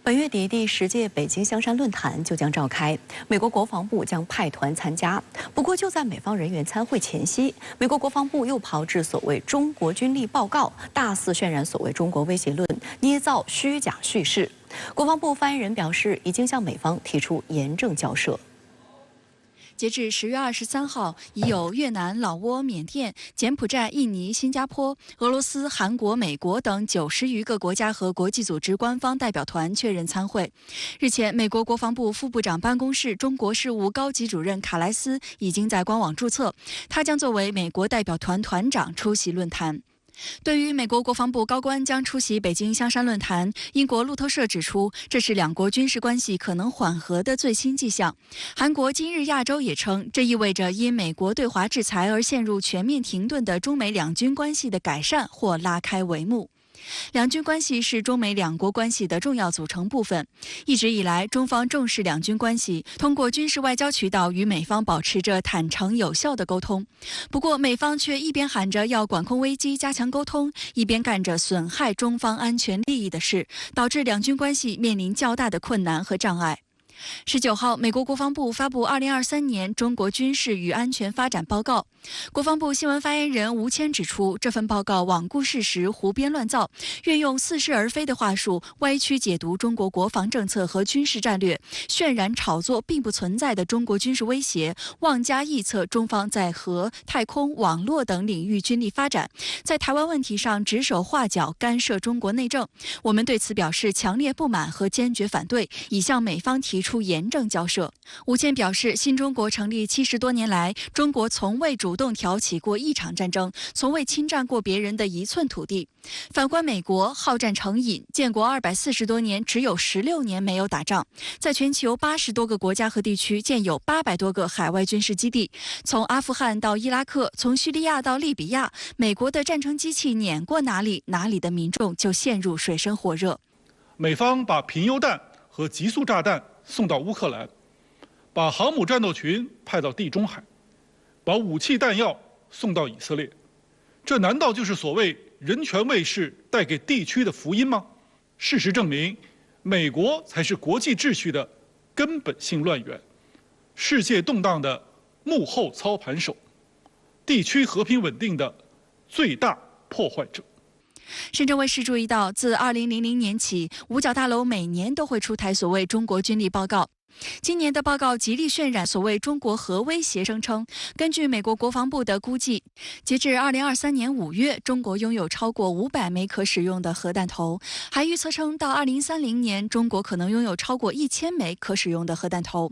本月底第10届北京香山论坛就将召开，美国国防部将派团参加。不过，就在美方人员参会前夕，美国国防部又炮制所谓中国军力报告，大肆渲染所谓中国威胁论，捏造虚假叙事。国防部发言人表示，已经向美方提出严正交涉。 截至10月23号，已有越南、老挝、缅甸、柬埔寨、印尼、新加坡、俄罗斯、韩国、美国等90余个国家和国际组织官方代表团确认参会。日前，美国国防部副部长办公室中国事务高级主任卡莱斯已经在官网注册，他将作为美国代表团团长出席论坛。 对于美国国防部高官将出席北京香山论坛，英国路透社指出，这是两国军事关系可能缓和的最新迹象。韩国今日亚洲也称，这意味着因美国对华制裁而陷入全面停顿的中美两军关系的改善或拉开帷幕。 两军关系是中美两国关系的重要组成部分。一直以来，中方重视两军关系，通过军事外交渠道与美方保持着坦诚有效的沟通。不过，美方却一边喊着要管控危机、加强沟通，一边干着损害中方安全利益的事，导致两军关系面临较大的困难和障碍。 19号，美国国防部发布2023年中国军事与安全发展报告。国防部新闻发言人吴谦指出，这份报告罔顾事实、胡编乱造，运用似是而非的话术，歪曲解读中国国防政策和军事战略，渲染炒作并不存在的中国军事威胁，妄加臆测中方在核、太空、网络等领域军力发展，在台湾问题上指手画脚，干涉中国内政。我们对此表示强烈不满和坚决反对，已向美方提出严正交涉。吴谦表示，新中国成立70多年来，中国从未主动挑起过一场战争，从未侵占过别人的一寸土地。反观美国，好战成瘾，建国240多年，只有16年没有打仗，在全球80多个国家和地区建有800多个海外军事基地。从阿富汗到伊拉克，从叙利亚到利比亚，美国的战争机器碾过哪里，哪里的民众就陷入水深火热。美方把贫铀弹和极速炸弹 送到乌克兰，把航母战斗群派到地中海，把武器弹药送到以色列，这难道就是所谓人权卫士带给地区的福音吗？事实证明，美国才是国际秩序的根本性乱源，世界动荡的幕后操盘手，地区和平稳定的最大破坏者。 深圳卫视注意到，自2000年起，五角大楼每年都会出台所谓中国军力报告。 今年的报告极力渲染所谓中国核威胁声称。根据美国国防部的估计，截至2023年5月，中国拥有超过500枚可使用的核弹头，还预测称到2030年，中国可能拥有超过1000枚可使用的核弹头。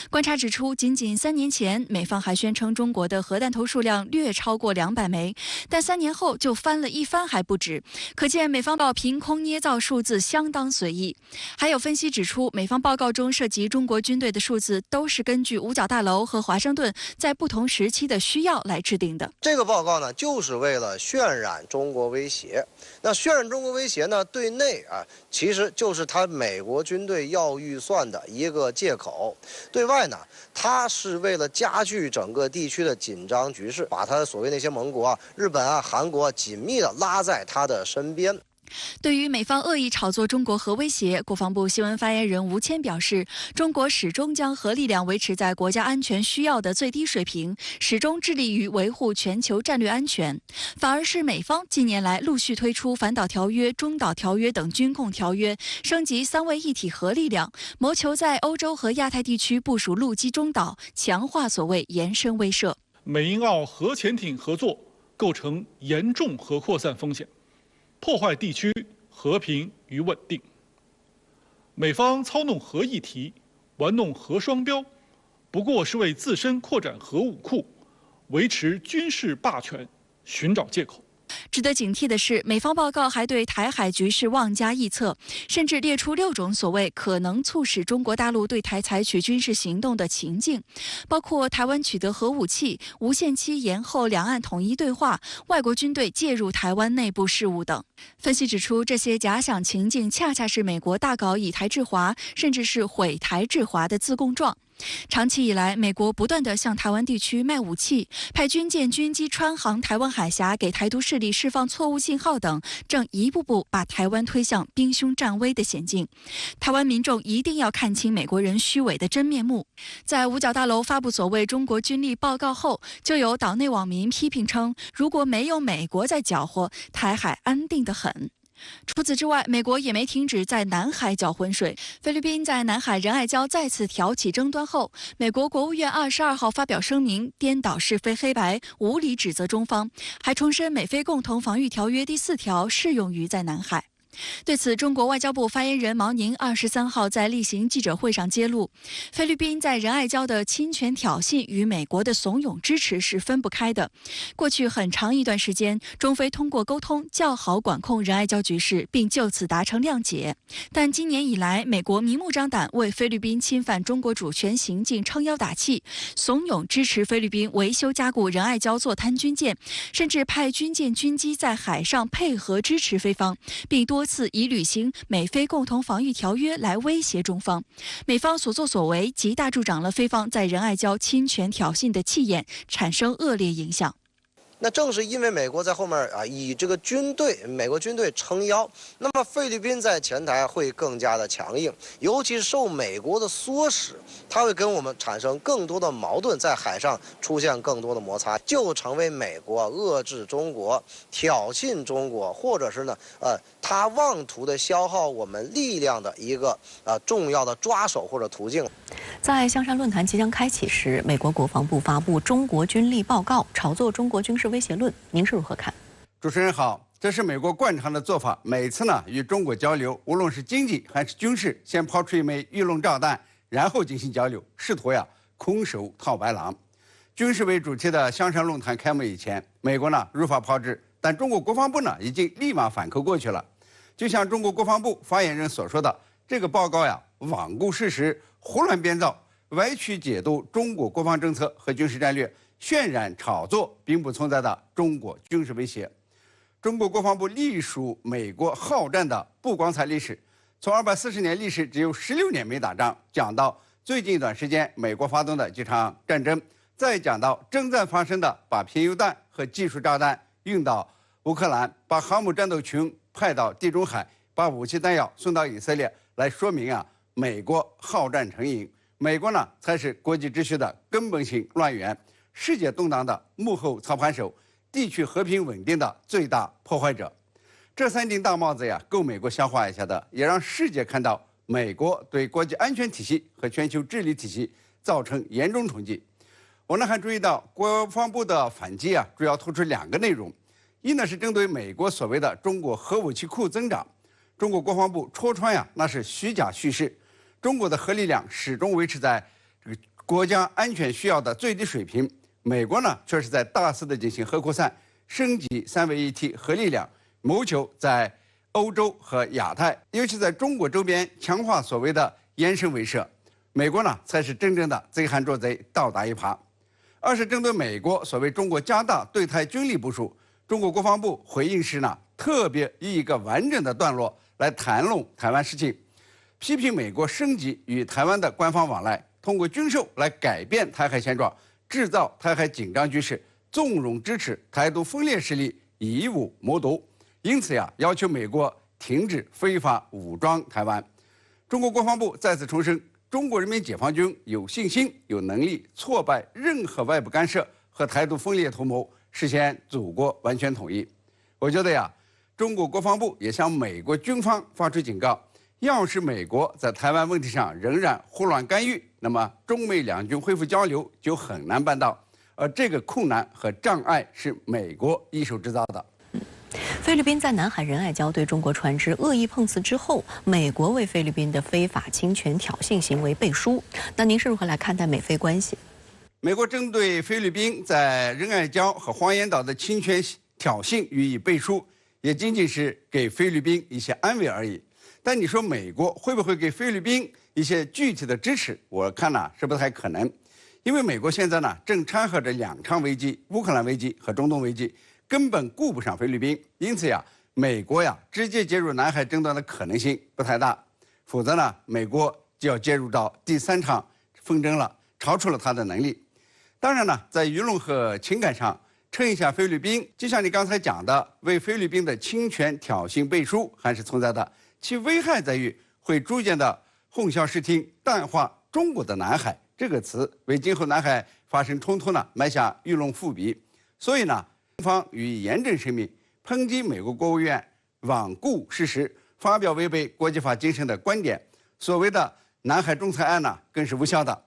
观察指出，仅3年前，美方还宣称中国的核弹头数量略超过200枚，但3年后就翻了一番还不止。可见美方报凭空捏造数字相当随意。还有分析指出，美方报告中涉及中国军队的数字都是根据五角大楼和华盛顿在不同时期的需要来制定的。这个报告呢，就是为了渲染中国威胁。那渲染中国威胁呢，对内啊，其实就是他美国军队要预算的一个借口；对外呢，它是为了加剧整个地区的紧张局势，把他所谓那些盟国啊，日本啊、韩国啊，紧密的拉在他的身边。 对于美方恶意炒作中国核威胁，国防部新闻发言人吴谦表示，中国始终将核力量维持在国家安全需要的最低水平，始终致力于维护全球战略安全。反而是美方近年来陆续推出反导条约、中导条约等军控条约，升级3位一体核力量，谋求在欧洲和亚太地区部署陆基中导，强化所谓延伸威慑。美英澳核潜艇合作构成严重核扩散风险， 破坏地区和平与稳定。美方操弄核议题，玩弄核双标，不过是为自身扩展核武库、维持军事霸权寻找借口。 值得警惕的是，美方报告还对台海局势妄加臆测，甚至列出6种所谓可能促使中国大陆对台采取军事行动的情境，包括台湾取得核武器、无限期延后两岸统一对话、外国军队介入台湾内部事务等。分析指出，这些假想情境恰恰是美国大搞以台制华，甚至是毁台制华的自供状。长期以来，美国不断地向台湾地区卖武器，派军舰、军机穿航台湾海峡，给台独势力释放错误信号等，正一步步把台湾推向兵凶战危的险境。台湾民众一定要看清美国人虚伪的真面目。在五角大楼发布所谓中国军力报告后，就有岛内网民批评称，如果没有美国在搅和，台海安定得很。除此之外，美国也没停止在南海搅浑水。菲律宾在南海仁爱礁再次挑起争端后，美国国务院22号发表声明，颠倒是非黑白，无理指责中方，还重申美菲共同防御条约第4条适用于在南海。对此，中国外交部发言人毛宁23号在例行记者会上揭露，菲律宾在仁爱礁的侵权挑衅与美国的怂恿支持是分不开的。过去很长一段时间，中菲通过沟通较好管控仁爱礁局势，并就此达成谅解。但今年以来，美国明目张胆为菲律宾侵犯中国主权行径撑腰打气，怂恿支持菲律宾维修加固仁爱礁坐滩军舰，甚至派军舰、军机在海上配合支持菲方，并多次以履行美菲共同防御条约来威胁中方。美方所作所为极大助长了菲方在仁爱礁侵权挑衅的气焰，产生恶劣影响。那正是因为美国在后面以这个美国军队撑腰，那么菲律宾在前台会更加的强硬，尤其是受美国的唆使，它会跟我们产生更多的矛盾，在海上出现更多的摩擦，就成为美国遏制中国、挑衅中国，或者是呢他妄图的消耗我们力量的一个重要的抓手或者途径。在香山论坛即将开启时，美国国防部发布中国军力报告，炒作中国军事威胁论，您是如何看？主持人好，这是美国惯常的做法，每次呢与中国交流，无论是经济还是军事，先抛出一枚预弄炸弹，然后进行交流，试图空手套白狼。军事为主题的香山论坛开幕以前，美国呢如法炮制，但中国国防部呢已经立马反扣过去了。就像中国国防部发言人所说的，这个报告罔顾事实，胡乱编造，歪曲解读中国国防政策和军事战略，渲染炒作并不存在的中国军事威胁。中国国防部隶属美国好战的不光彩历史，从240年历史只有16年没打仗，讲到最近一段时间美国发动的几场战争，再讲到正在发生的把贫铀弹和技术炸弹运到乌克兰，把航母战斗群派到地中海，把武器弹药送到以色列，来说明美国好战成瘾。美国呢才是国际秩序的根本性乱源，世界动荡的幕后操盘手，地区和平稳定的最大破坏者。这3顶大帽子够美国消化一下的，也让世界看到美国对国际安全体系和全球治理体系造成严重冲击。我呢还注意到国防部的反击主要突出2个内容，一呢是针对美国所谓的中国核武器库增长，中国国防部戳穿那是虚假叙事，中国的核力量始终维持在这个国家安全需要的最低水平，美国呢却是在大肆的进行核扩散，升级3位一体核力量，谋求在欧洲和亚太，尤其在中国周边强化所谓的延伸威慑。美国呢才是真正的贼喊捉贼，倒打一耙。二是针对美国所谓中国加大对台军力部署，中国国防部回应时呢，特别以一个完整的段落来谈论台湾事情，批评美国升级与台湾的官方往来，通过军售来改变台海现状，制造台海紧张局势，纵容支持台独分裂势力以武谋独。因此要求美国停止非法武装台湾。中国国防部再次重申，中国人民解放军有信心、有能力挫败任何外部干涉和台独分裂图谋，实现祖国完全统一。我觉得中国国防部也向美国军方发出警告，要是美国在台湾问题上仍然胡乱干预，那么中美两军恢复交流就很难办到，而这个困难和障碍是美国一手制造的。菲律宾在南海仁爱礁对中国船只恶意碰瓷之后，美国为菲律宾的非法侵权挑衅行为背书。那您是如何来看待美菲关系？美国针对菲律宾在仁爱礁和黄岩岛的侵权挑衅予以背书，也仅仅是给菲律宾一些安慰而已。但你说美国会不会给菲律宾一些具体的支持？我看是不太可能，因为美国现在正掺和着2场危机：乌克兰危机和中东危机。根本顾不上菲律宾，因此美国直接介入南海争端的可能性不太大。否则美国就要介入到第3场纷争了，超出了他的能力。当然呢，在舆论和情感上称一下菲律宾，就像你刚才讲的，为菲律宾的侵权挑衅背书还是存在的。其危害在于会逐渐的混淆视听，淡化中国的南海这个词，为今后南海发生冲突呢埋下舆论伏笔。所以呢，中方予以严正声明，抨击美国国务院罔顾事实，发表违背国际法精神的观点。所谓的南海仲裁案呢，更是无效的。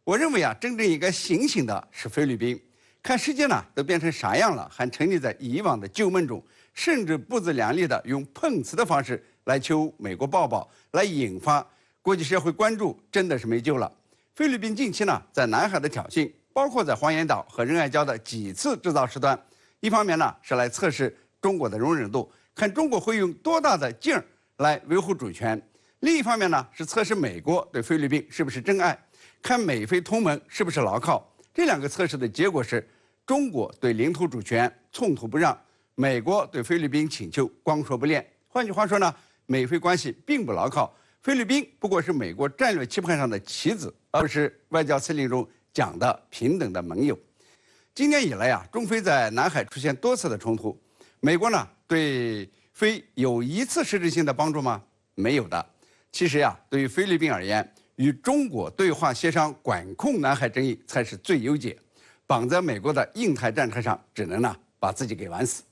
我认为啊，真正应该醒醒的是菲律宾。看世界呢都变成啥样了，还沉溺在以往的旧梦中，甚至不自量力的用碰瓷的方式来求美国抱抱，来引发国际社会关注，真的是没救了。菲律宾近期呢在南海的挑衅，包括在黄岩岛和仁爱礁的几次制造事端，一方面呢是来测试中国的容忍度，看中国会用多大的劲儿来维护主权；另一方面呢是测试美国对菲律宾是不是真爱，看美菲同盟是不是牢靠。这两个测试的结果是，中国对领土主权寸土不让，美国对菲律宾请求光说不练。换句话说呢，美菲关系并不牢靠，菲律宾不过是美国战略棋盘上的棋子，而不是外交辞令中讲的平等的盟友。今年以来啊，中菲在南海出现多次的冲突，美国呢对菲有一次实质性的帮助吗？没有的。其实呀，对于菲律宾而言，与中国对话协商管控南海争议才是最优解，绑在美国的印太战车上，只能呢把自己给玩死。